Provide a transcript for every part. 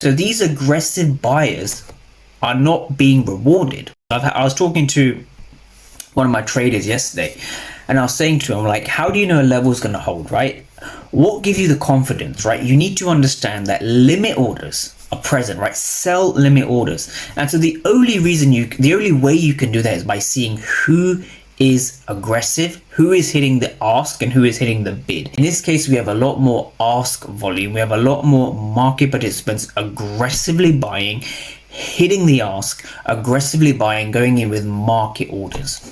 So these aggressive buyers are not being rewarded. I was talking to one of my traders yesterday, and I was saying to him, like, how do you know a level is going to hold, right? What gives you the confidence, right? You need to understand that limit orders are present, right? Sell limit orders. And so the only way you can do that is by seeing who is aggressive, who is hitting the ask, and who is hitting the bid. In this case, we have a lot more ask volume. We have a lot more market participants aggressively buying, hitting the ask, aggressively buying, going in with market orders.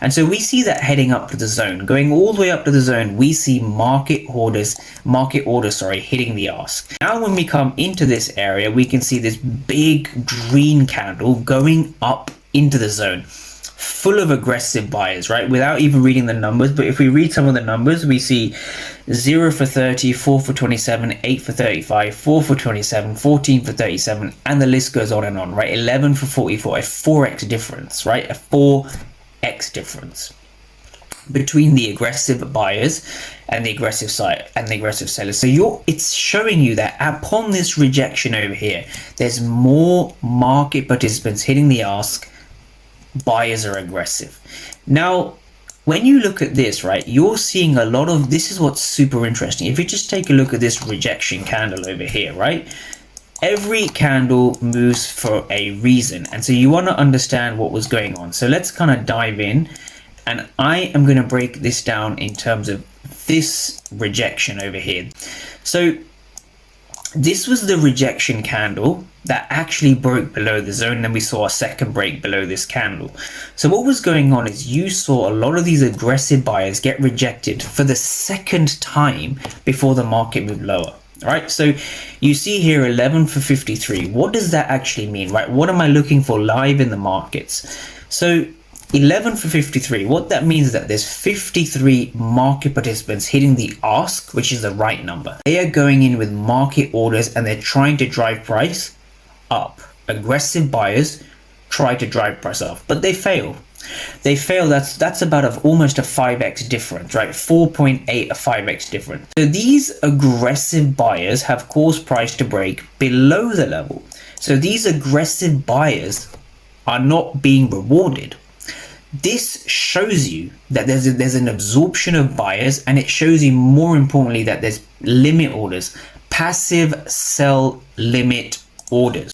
And so we see that heading up to the zone, going all the way up to the zone, we see market orders, hitting the ask. Now when we come into this area, we can see this big green candle going up into the zone, full of aggressive buyers, right? Without even reading the numbers. But if we read some of the numbers, we see 0 for 30, 4 for 27, 8 for 35, 4 for 27, 14 for 37, and the list goes on and on, right? 11 for 44, a 4x difference, right? A 4x difference between the aggressive buyers and the aggressive side and the aggressive sellers. So it's showing you that upon this rejection over here, there's more market participants hitting the ask. Buyers are aggressive. Now, when you look at this, right, you're seeing a lot of, this is what's super interesting. If you just take a look at this rejection candle over here, right, every candle moves for a reason. And so you want to understand what was going on. So let's kind of dive in, and I am going to break this down in terms of this rejection over here. So this was the rejection candle that actually broke below the zone, and then we saw a second break below this candle. So what was going on is you saw a lot of these aggressive buyers get rejected for the second time before the market moved lower. All right, so you see here 11 for 53. What does that actually mean, right? What am I looking for live in the markets? So 11 for 53, what that means is that there's 53 market participants hitting the ask, which is the right number. They are going in with market orders and they're trying to drive price up. Aggressive buyers try to drive price up, but they fail. That's about almost a 5x difference, right? 4.8, a 5x difference. So these aggressive buyers have caused price to break below the level. So these aggressive buyers are not being rewarded. This shows you that there's an absorption of buyers, and it shows you, more importantly, that there's limit orders, passive sell limit orders.